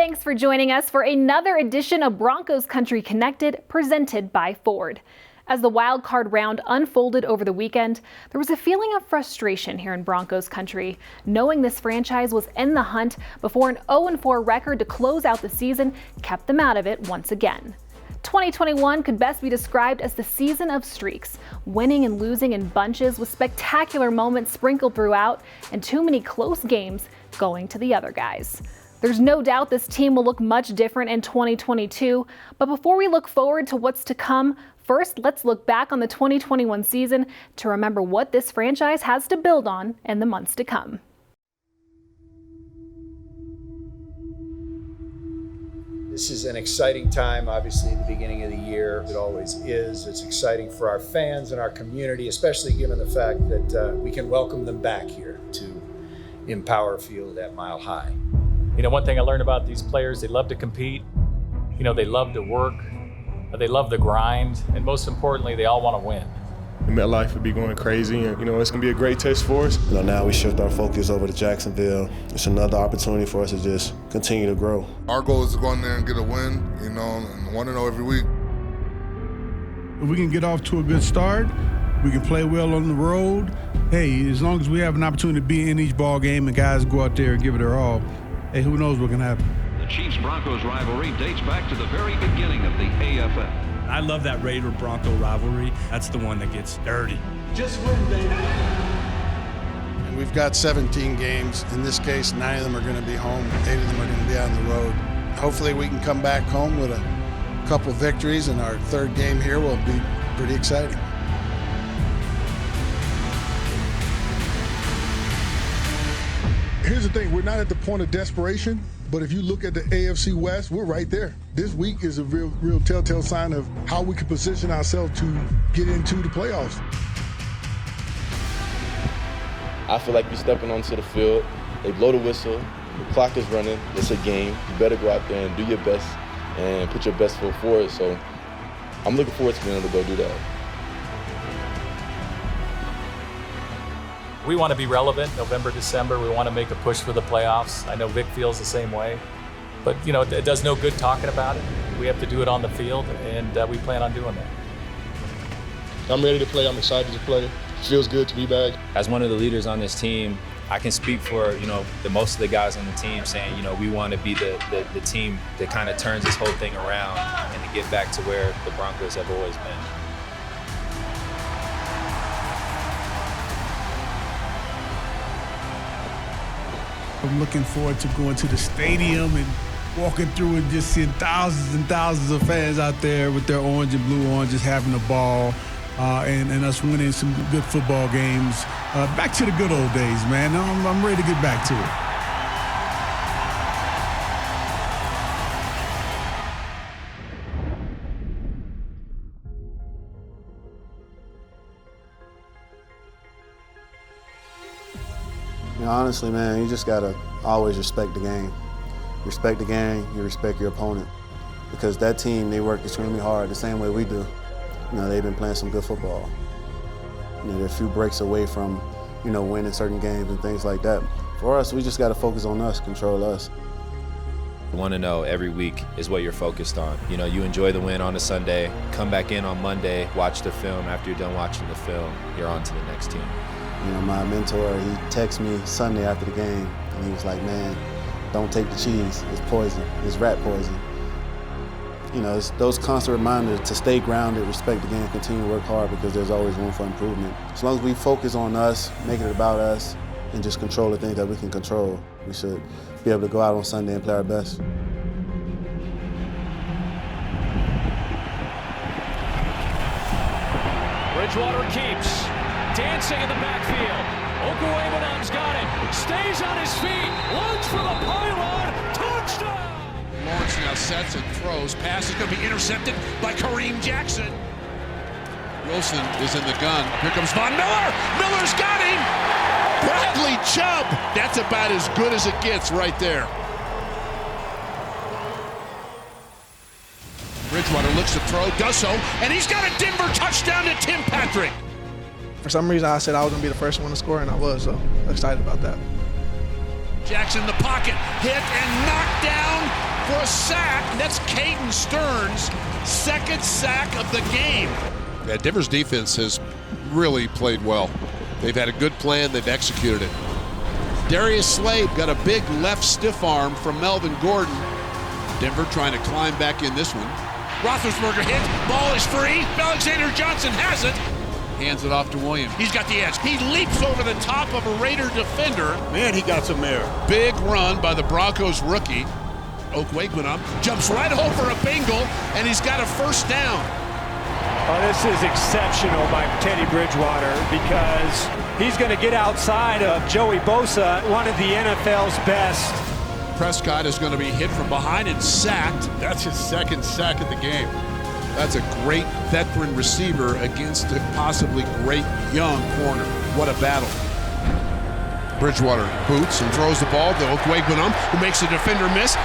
Thanks for joining us for another edition of Broncos Country Connected, presented by Ford. As the wild card round unfolded over the weekend, there was a feeling of frustration here in Broncos Country, knowing this franchise was in the hunt before an 0-4 record to close out the season kept them out of it once again. 2021 could best be described as the season of streaks, winning and losing in bunches with spectacular moments sprinkled throughout and too many close games going to the other guys. There's no doubt this team will look much different in 2022, but before we look forward to what's to come, first let's look back on the 2021 season to remember what this franchise has to build on in the months to come. This is an exciting time, obviously, the beginning of the year. It always is. It's exciting for our fans and our community, especially given the fact that we can welcome them back here to Empower Field at Mile High. You know, one thing I learned about these players, they love to compete. You know, they love to work. They love the grind. And most importantly, they all want to win. MetLife would be going crazy, and it's going to be a great test for us. Now we shift our focus over to Jacksonville. It's another opportunity for us to just continue to grow. Our goal is to go in there and get a win, and 1-0 every week. If we can get off to a good start, we can play well on the road. Hey, as long as we have an opportunity to be in each ball game and guys go out there and give it their all, hey, who knows what can happen. The Chiefs-Broncos rivalry dates back to the very beginning of the AFL. I love that Raider-Bronco rivalry. That's the one that gets dirty. Just win, baby. And we've got 17 games. In this case, 9 of them are going to be home. 8 of them are going to be on the road. Hopefully we can come back home with a couple victories, and our third game here will be pretty exciting. Here's the thing, we're not at the point of desperation, but if you look at the AFC West, we're right there. This week is a real telltale sign of how we can position ourselves to get into the playoffs. I feel like you're stepping onto the field, they blow the whistle, the clock is running, it's a game. You better go out there and do your best and put your best foot forward. So I'm looking forward to being able to go do that. We want to be relevant November, December. We want to make a push for the playoffs. I know Vic feels the same way. But, it does no good talking about it. We have to do it on the field, and we plan on doing that. I'm ready to play. I'm excited to play. It feels good to be back. As one of the leaders on this team, I can speak for, the most of the guys on the team saying, we want to be the team that kind of turns this whole thing around and to get back to where the Broncos have always been. I'm looking forward to going to the stadium and walking through and just seeing thousands and thousands of fans out there with their orange and blue on, just having a ball, and us winning some good football games. Back to the good old days, man. I'm ready to get back to it. Honestly, man, you just gotta always respect the game. Respect the game, you respect your opponent. Because that team, they work extremely hard the same way we do. They've been playing some good football. They're a few breaks away from, winning certain games and things like that. For us, we just gotta focus on us, control us. You want to know every week is what you're focused on. You enjoy the win on a Sunday, come back in on Monday, watch the film. After you're done watching the film, you're on to the next team. My mentor, he texted me Sunday after the game, and he was like, man, don't take the cheese. It's poison. It's rat poison. It's those constant reminders to stay grounded, respect the game, continue to work hard, because there's always room for improvement. As long as we focus on us, make it about us, and just control the things that we can control, we should be able to go out on Sunday and play our best. Bridgewater keeps. Dancing in the backfield. Okuemenon's got it. Stays on his feet. Lunge for the pylon. Touchdown! Lawrence now sets and throws. Pass is going to be intercepted by Kareem Jackson. Wilson is in the gun. Here comes Von Miller. Miller's got him. Bradley Chubb. That's about as good as it gets right there. Bridgewater looks to throw, does so, and he's got a Denver touchdown to Tim Patrick. For some reason, I said I was going to be the first one to score, and I was, so excited about that. Jackson in the pocket, hit and knocked down for a sack. That's Caden Stearns' second sack of the game. Yeah, Denver's defense has really played well. They've had a good plan. They've executed it. Darius Slade got a big left stiff arm from Melvin Gordon. Denver trying to climb back in this one. Roethlisberger hit. Ball is free. Alexander Johnson has it. Hands it off to Williams. He's got the edge. He leaps over the top of a Raider defender. Man, he got some air. Big run by the Broncos rookie. Okwuegbunam jumps right over a Bengal, and he's got a first down. Oh, this is exceptional by Teddy Bridgewater because he's going to get outside of Joey Bosa, one of the NFL's best. Prescott is going to be hit from behind and sacked. That's his second sack of the game. That's a great veteran receiver against a possibly great young corner. What a battle. Bridgewater boots and throws the ball to Okwuegbunam, who makes the defender miss.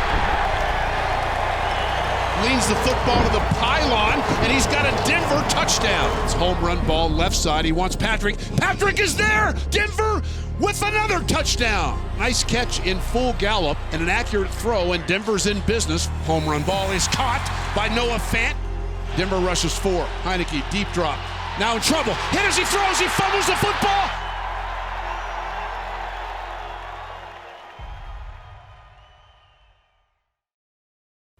Leans the football to the pylon, and he's got a Denver touchdown. It's home run ball left side. He wants Patrick. Patrick is there! Denver with another touchdown. Nice catch in full gallop and an accurate throw, and Denver's in business. Home run ball is caught by Noah Fant. Denver rushes 4. Heineke, deep drop. Now in trouble. Hit as he throws. He fumbles the football.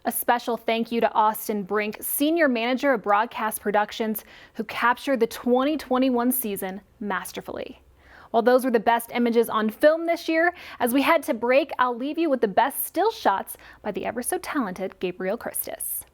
A special thank you to Austin Brink, Senior Manager of Broadcast Productions, who captured the 2021 season masterfully. While those were the best images on film this year, as we head to break, I'll leave you with the best still shots by the ever so talented Gabriel Christus.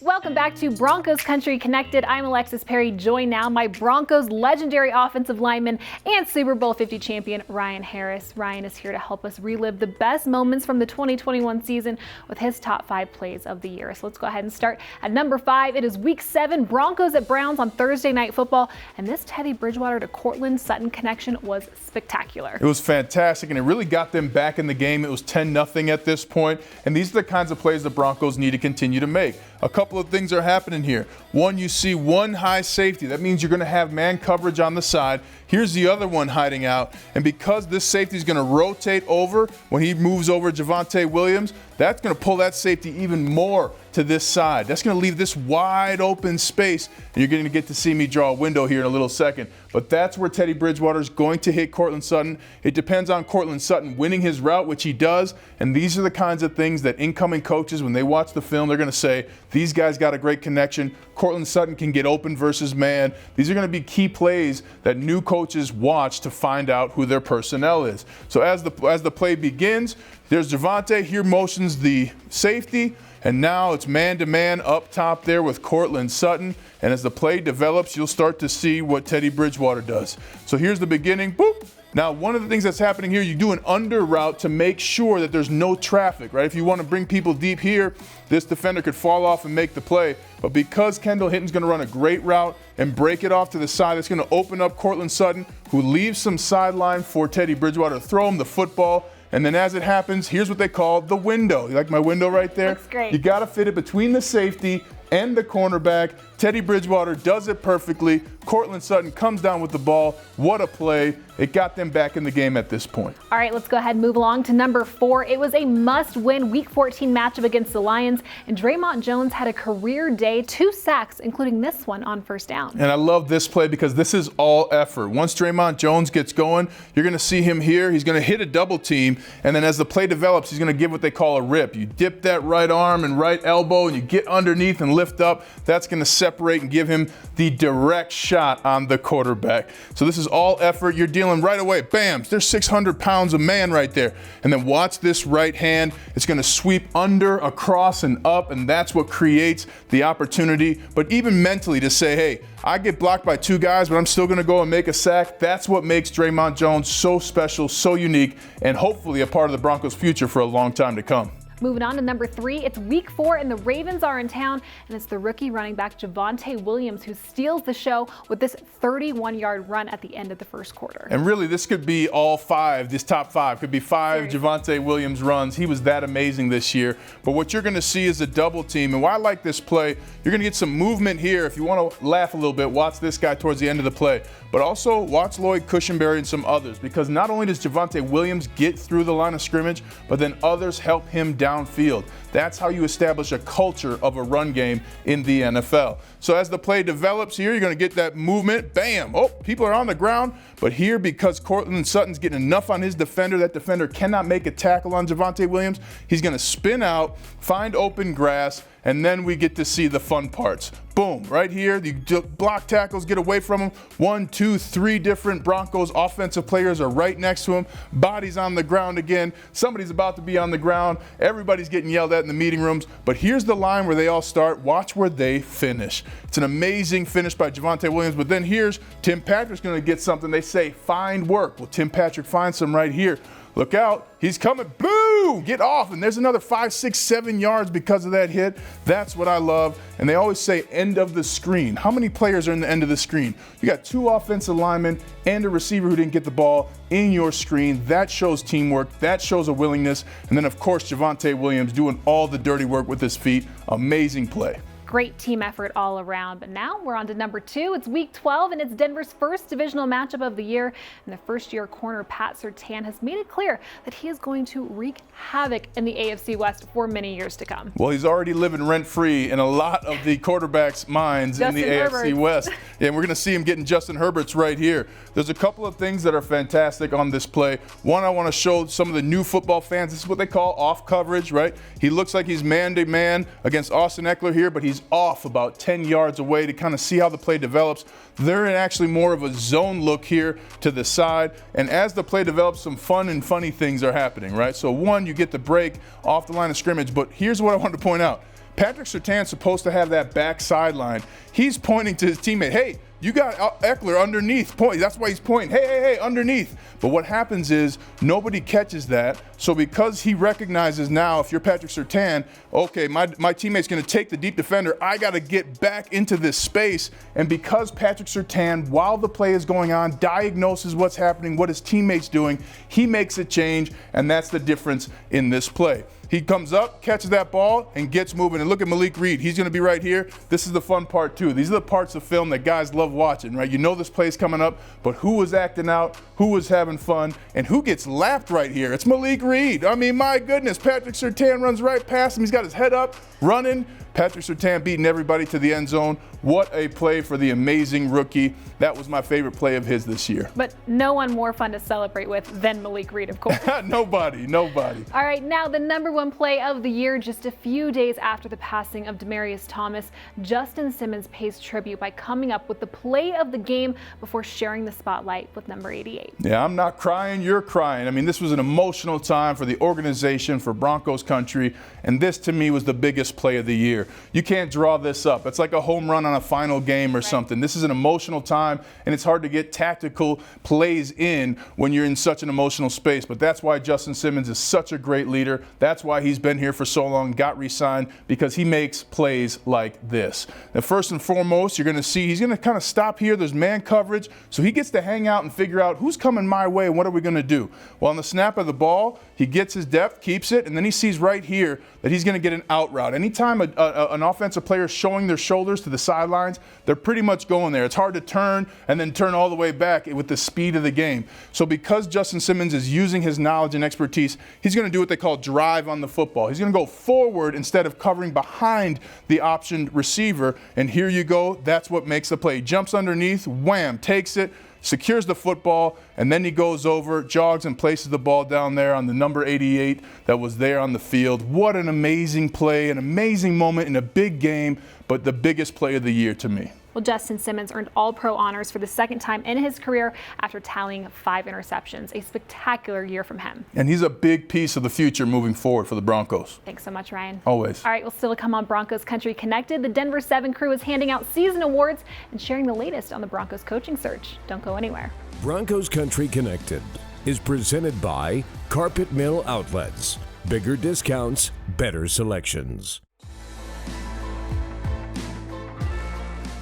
Welcome back to Broncos Country Connected. I'm Alexis Perry, joined now by Broncos legendary offensive lineman and Super Bowl 50 champion Ryan Harris. Ryan is here to help us relive the best moments from the 2021 season with his top 5 plays of the year. So let's go ahead and start at number 5. It is Week 7, Broncos at Browns on Thursday Night Football, and this Teddy Bridgewater to Courtland Sutton connection was spectacular. It was fantastic, and it really got them back in the game. It was 10-0 at this point, and these are the kinds of plays the Broncos need to continue to make. A couple of things are happening here. One, you see one high safety. That means you're going to have man coverage on the side. Here's the other one hiding out. And because this safety is going to rotate over when he moves over Javonte Williams, that's going to pull that safety even more to this side. That's going to leave this wide open space. And you're going to get to see me draw a window here in a little second. But that's where Teddy Bridgewater is going to hit Courtland Sutton. It depends on Courtland Sutton winning his route, which he does. And these are the kinds of things that incoming coaches, when they watch the film, they're going to say, these guys got a great connection. Courtland Sutton can get open versus man. These are going to be key plays that new coaches watch to find out who their personnel is. So as the play begins, there's Javonte. Here motions the safety. And now it's man-to-man up top there with Courtland Sutton. And as the play develops, you'll start to see what Teddy Bridgewater does. So here's the beginning. Boop. Now, one of the things that's happening here, you do an under route to make sure that there's no traffic, right? If you want to bring people deep here, this defender could fall off and make the play. But because Kendall Hinton's going to run a great route and break it off to the side, it's going to open up Courtland Sutton, who leaves some sideline for Teddy Bridgewater to throw him the football. And then as it happens, here's what they call the window. You like my window right there? Looks great. You got to fit it between the safety and the cornerback. Teddy Bridgewater does it perfectly. Cortland Sutton comes down with the ball. What a play. It got them back in the game at this point. All right, let's go ahead and move along to number 4. It was a must-win Week 14 matchup against the Lions, and Draymond Jones had a career day, 2 sacks, including this one on first down. And I love this play because this is all effort. Once Draymond Jones gets going, you're going to see him here. He's going to hit a double team, and then as the play develops, he's going to give what they call a rip. You dip that right arm and right elbow, and you get underneath and lift up. That's going to separate and give him the direct shot on the quarterback. So this is all effort. You're dealing right away. Bam! There's 600 pounds of man right there. And then watch this right hand. It's going to sweep under, across, and up, and that's what creates the opportunity. But even mentally to say, hey, I get blocked by 2 guys, but I'm still going to go and make a sack. That's what makes Draymond Jones so special, so unique, and hopefully a part of the Broncos' future for a long time to come. Moving on to number 3, it's week 4 and the Ravens are in town, and it's the rookie running back Javonte Williams who steals the show with this 31-yard run at the end of the first quarter. And really, this could be all 5, this top 5, could be 5 Javonte Williams runs. He was that amazing this year. But what you're going to see is a double team, and why I like this play, you're going to get some movement here. If you want to laugh a little bit, watch this guy towards the end of the play. But also watch Lloyd Cushenberry and some others, because not only does Javonte Williams get through the line of scrimmage, but then others help him downfield. That's how you establish a culture of a run game in the NFL. So as the play develops here, you're going to get that movement. Bam! Oh, people are on the ground. But here, because Cortland Sutton's getting enough on his defender, that defender cannot make a tackle on Javonte Williams. He's going to spin out, find open grass, and then we get to see the fun parts. Boom, right here, the block tackles get away from him. 1, 2, 3 different Broncos offensive players are right next to him. Bodies on the ground again. Somebody's about to be on the ground. Everybody's getting yelled at in the meeting rooms. But here's the line where they all start. Watch where they finish. It's an amazing finish by Javonte Williams. But then here's Tim Patrick's going to get something. They say, find work. Well, Tim Patrick finds some right here. Look out, he's coming, boom, get off, and there's another 5, 6, 7 yards because of that hit. That's what I love, and they always say end of the screen. How many players are in the end of the screen? You got 2 offensive linemen and a receiver who didn't get the ball in your screen. That shows teamwork, that shows a willingness, and then of course Javonte Williams doing all the dirty work with his feet. Amazing play. Great team effort all around. But now we're on to number 2. It's week 12 and it's Denver's first divisional matchup of the year. And the first-year corner Pat Surtain has made it clear that he is going to wreak havoc in the AFC West for many years to come. Well, he's already living rent-free in a lot of the quarterbacks' minds in the AFC West. And we're going to see him getting Justin Herbert's right here. There's a couple of things that are fantastic on this play. One, I want to show some of the new football fans. This is what they call off coverage, right? He looks like he's man-to-man against Austin Eckler here, but he's off about 10 yards away to kind of see how the play develops. They're in actually more of a zone look here to the side. And as the play develops, some fun and funny things are happening, right? So one, you get the break off the line of scrimmage. But here's what I wanted to point out. Patrick Surtain's supposed to have that back sideline. He's pointing to his teammate, hey, you got Eckler underneath. That's why he's pointing, hey, underneath. But what happens is nobody catches that. So because he recognizes now, if you're Patrick Surtain, okay, my teammate's going to take the deep defender. I got to get back into this space. And because Patrick Surtain, while the play is going on, diagnoses what's happening, what his teammate's doing, he makes a change, and that's the difference in this play. He comes up, catches that ball, and gets moving. And look at Malik Reed. He's going to be right here. This is the fun part, too. These are the parts of film that guys love watching, right? You know this play's coming up, but who was acting out, who was having fun, and who gets lapped right here? It's Malik Reed. I mean, my goodness. Patrick Surtain runs right past him. He's got his head up, running. Patrick Surtain beating everybody to the end zone. What a play for the amazing rookie. That was my favorite play of his this year. But no one more fun to celebrate with than Malik Reed, of course. Nobody. All right, now the number 1 play of the year, just a few days after the passing of Demaryius Thomas, Justin Simmons pays tribute by coming up with the play of the game before sharing the spotlight with number 88. Yeah, I'm not crying, you're crying. I mean, this was an emotional time for the organization, for Broncos Country, and this to me was the biggest play of the year. You can't draw this up. It's like a home run on a final game or something. This is an emotional time. time, and it's hard to get tactical plays in when you're in such an emotional space. But that's why Justin Simmons is such a great leader. That's why he's been here for so long, got re-signed, because he makes plays like this. Now, first and foremost, you're going to see he's going to kind of stop here. There's man coverage, so he gets to hang out and figure out who's coming my way and what are we going to do. Well, on the snap of the ball, he gets his depth, keeps it, and then he sees right here that he's going to get an out route. Anytime an offensive player is showing their shoulders to the sidelines, they're pretty much going there. It's hard to turn and then turn all the way back with the speed of the game. So because Justin Simmons is using his knowledge and expertise, he's going to do what they call drive on the football. He's going to go forward instead of covering behind the optioned receiver. And here you go. That's what makes the play. He jumps underneath, wham, takes it, secures the football, and then he goes over, jogs, and places the ball down there on the number 88 that was there on the field. What an amazing play, an amazing moment in a big game, but the biggest play of the year to me. Well, Justin Simmons earned All-Pro honors for the second time in his career after tallying 5 interceptions. A spectacular year from him. And he's a big piece of the future moving forward for the Broncos. Thanks so much, Ryan. Always. All right, well, still to come on Broncos Country Connected. The Denver 7 crew is handing out season awards and sharing the latest on the Broncos coaching search. Don't go anywhere. Broncos Country Connected is presented by Carpet Mill Outlets. Bigger discounts, better selections.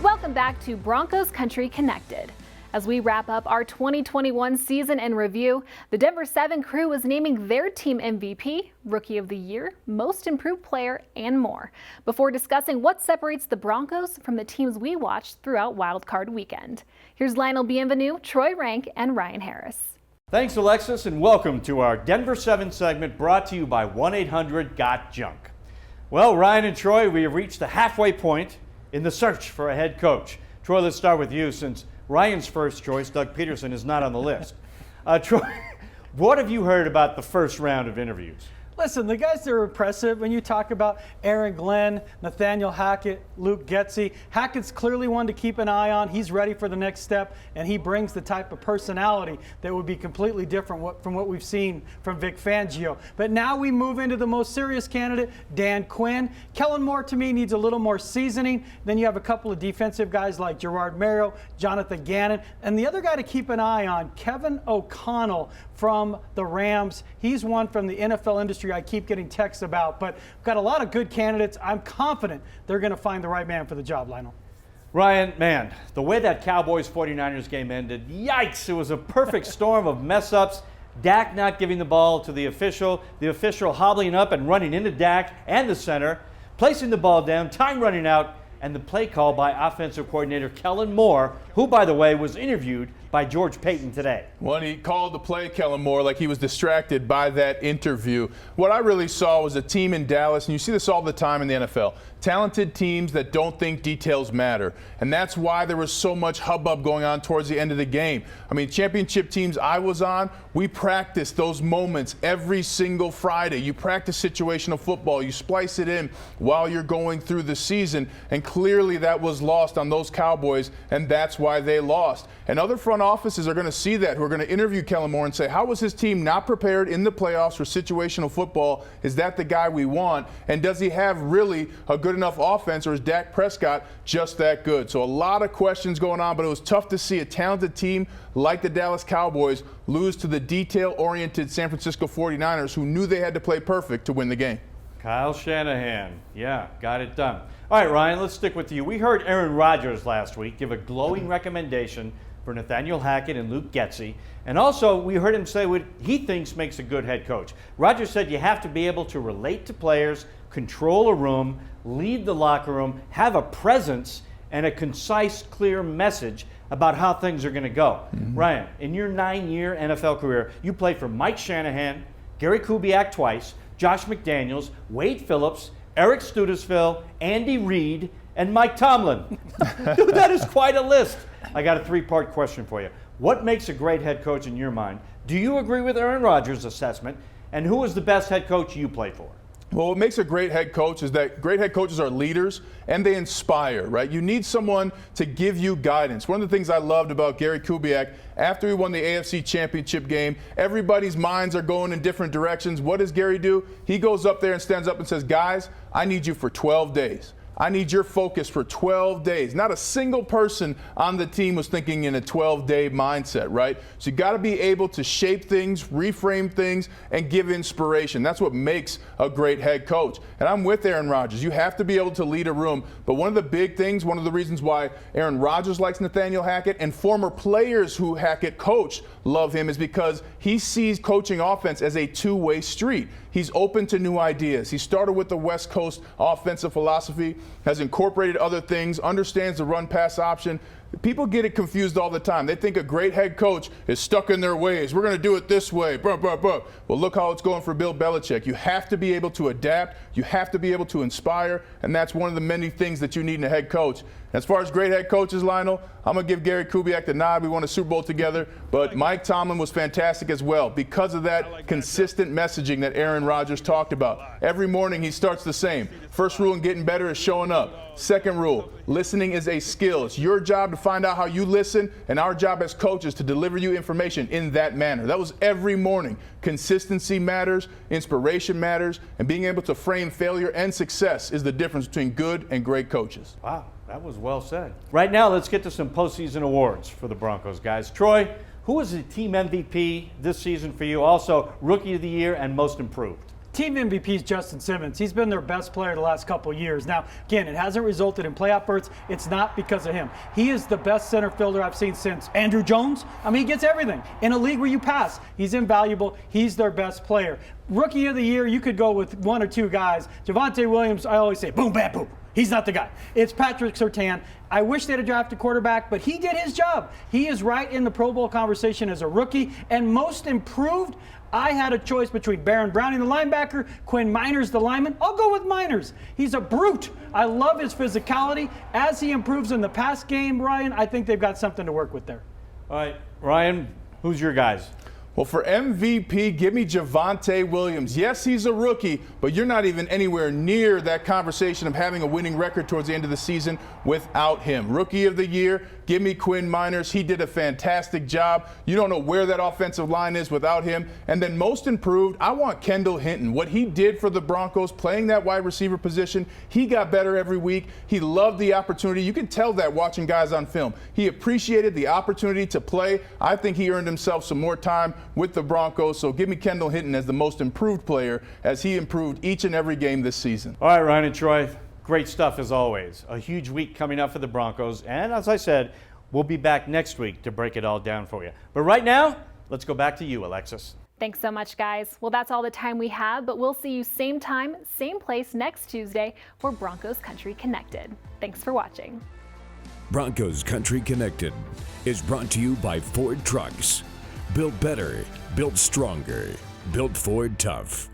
Welcome back to Broncos Country Connected. As we wrap up our 2021 season in review, the Denver 7 crew is naming their team MVP, Rookie of the Year, Most Improved Player, and more, before discussing what separates the Broncos from the teams we watched throughout Wild Card Weekend. Here's Lionel Bienvenu, Troy Renck, and Ryan Harris. Thanks, Alexis, and welcome to our Denver 7 segment brought to you by 1-800-GOT-JUNK. Well, Ryan and Troy, we have reached the halfway point in the search for a head coach. Troy, let's start with you since Ryan's first choice, Doug Peterson, is not on the list. Troy, what have you heard about the first round of interviews? Listen, the guys that are impressive, when you talk about Aaron Glenn, Nathaniel Hackett, Luke Getsy, Hackett's clearly one to keep an eye on. He's ready for the next step, and he brings the type of personality that would be completely different from what we've seen from Vic Fangio. But now we move into the most serious candidate, Dan Quinn. Kellen Moore, to me, needs a little more seasoning. Then you have a couple of defensive guys like Gerard Mayo, Jonathan Gannon, and the other guy to keep an eye on, Kevin O'Connell from the Rams. He's one from the NFL industry I keep getting texts about, but we've got a lot of good candidates. I'm confident they're going to find the right man for the job, Lionel. Ryan, man, the way that Cowboys-49ers game ended, yikes, it was a perfect storm of mess-ups. Dak not giving the ball to the official hobbling up and running into Dak and the center, placing the ball down, time running out, and the play call by offensive coordinator Kellen Moore, who, by the way, was interviewed by George Payton today. When he called the play, Kellen Moore, like he was distracted by that interview. What I really saw was a team in Dallas, and you see this all the time in the NFL, talented teams that don't think details matter. And that's why there was so much hubbub going on towards the end of the game. I mean, championship teams I was on, we practiced those moments every single Friday. You practice situational football. You splice it in while you're going through the season. And clearly that was lost on those Cowboys, and that's why they lost. And other front offices are going to see that, who are going to interview Kellen Moore and say, how was his team not prepared in the playoffs for situational football? Is that the guy we want? And does he have really a good enough offense, or is Dak Prescott just that good? So a lot of questions going on, but it was tough to see a talented team like the Dallas Cowboys lose to the detail-oriented San Francisco 49ers, who knew they had to play perfect to win the game. Kyle Shanahan, yeah, got it done. All right, Ryan, let's stick with you. We heard Aaron Rodgers last week give a glowing recommendation for Nathaniel Hackett and Luke Getsy. And also, we heard him say what he thinks makes a good head coach. Rodgers said you have to be able to relate to players, control a room, lead the locker room, have a presence, and a concise, clear message about how things are going to go. Ryan, in your 9-year NFL career, you played for Mike Shanahan, Gary Kubiak twice, Josh McDaniels, Wade Phillips, Eric Studesville, Andy Reid, and Mike Tomlin. Dude, that is quite a list. I got a 3-part question for you. What makes a great head coach in your mind? Do you agree with Aaron Rodgers' assessment? And who was the best head coach you played for? Well, what makes a great head coach is that great head coaches are leaders and they inspire, right? You need someone to give you guidance. One of the things I loved about Gary Kubiak, after he won the AFC Championship game, everybody's minds are going in different directions. What does Gary do? He goes up there and stands up and says, guys, I need you for 12 days. I need your focus for 12 days. Not a single person on the team was thinking in a 12-day mindset, right? So you got to be able to shape things, reframe things, and give inspiration. That's what makes a great head coach. And I'm with Aaron Rodgers. You have to be able to lead a room. But one of the big things, one of the reasons why Aaron Rodgers likes Nathaniel Hackett and former players who Hackett coached love him is because he sees coaching offense as a two-way street. He's open to new ideas. He started with the West Coast offensive philosophy, has incorporated other things, understands the run-pass option. People get it confused all the time. They think a great head coach is stuck in their ways. We're going to do it this way. Blah, blah, blah. Well, look how it's going for Bill Belichick. You have to be able to adapt. You have to be able to inspire, and that's one of the many things that you need in a head coach. As far as great head coaches, Lionel, I'm going to give Gary Kubiak the nod. We won a Super Bowl together, but Mike Tomlin was fantastic as well because of that consistent messaging that Aaron Rodgers talked about. Every morning he starts the same. First rule in getting better is showing up. Second rule, listening is a skill. It's your job to find out how you listen, and our job as coaches to deliver you information in that manner. That was every morning. Consistency matters, inspiration matters, and being able to frame failure and success is the difference between good and great coaches. Wow, that was well said. Right now, let's get to some postseason awards for the Broncos, guys. Troy, who was the team MVP this season for you? Also, Rookie of the Year and Most Improved. Team MVP is Justin Simmons. He's been their best player the last couple of years. Now, again, it hasn't resulted in playoff berths. It's not because of him. He is the best center fielder I've seen since Andrew Jones. I mean, he gets everything. In a league where you pass, he's invaluable. He's their best player. Rookie of the Year, you could go with one or two guys. Javonte Williams, I always say, boom, bam, boom. He's not the guy. It's Patrick Surtain. I wish they'd have drafted quarterback, but he did his job. He is right in the Pro Bowl conversation as a rookie. And Most Improved, I had a choice between Baron Browning, the linebacker, Quinn Miners, the lineman. I'll go with Miners. He's a brute. I love his physicality. As he improves in the pass game, Ryan, I think they've got something to work with there. All right, Ryan, who's your guys? Well, for MVP, give me Javonte Williams. Yes, he's a rookie, but you're not even anywhere near that conversation of having a winning record towards the end of the season without him. Rookie of the Year, give me Quinn Miners. He did a fantastic job. You don't know where that offensive line is without him. And then Most Improved, I want Kendall Hinton. What he did for the Broncos, playing that wide receiver position, he got better every week. He loved the opportunity. You can tell that watching guys on film. He appreciated the opportunity to play. I think he earned himself some more time with the Broncos. So give me Kendall Hinton as the Most Improved player as he improved each and every game this season. All right, Ryan and Troy, great stuff as always. A huge week coming up for the Broncos. And as I said, we'll be back next week to break it all down for you. But right now, let's go back to you, Alexis. Thanks so much, guys. Well, that's all the time we have, but we'll see you same time, same place next Tuesday for Broncos Country Connected. Thanks for watching. Broncos Country Connected is brought to you by Ford Trucks. Built better, built stronger, built Ford tough.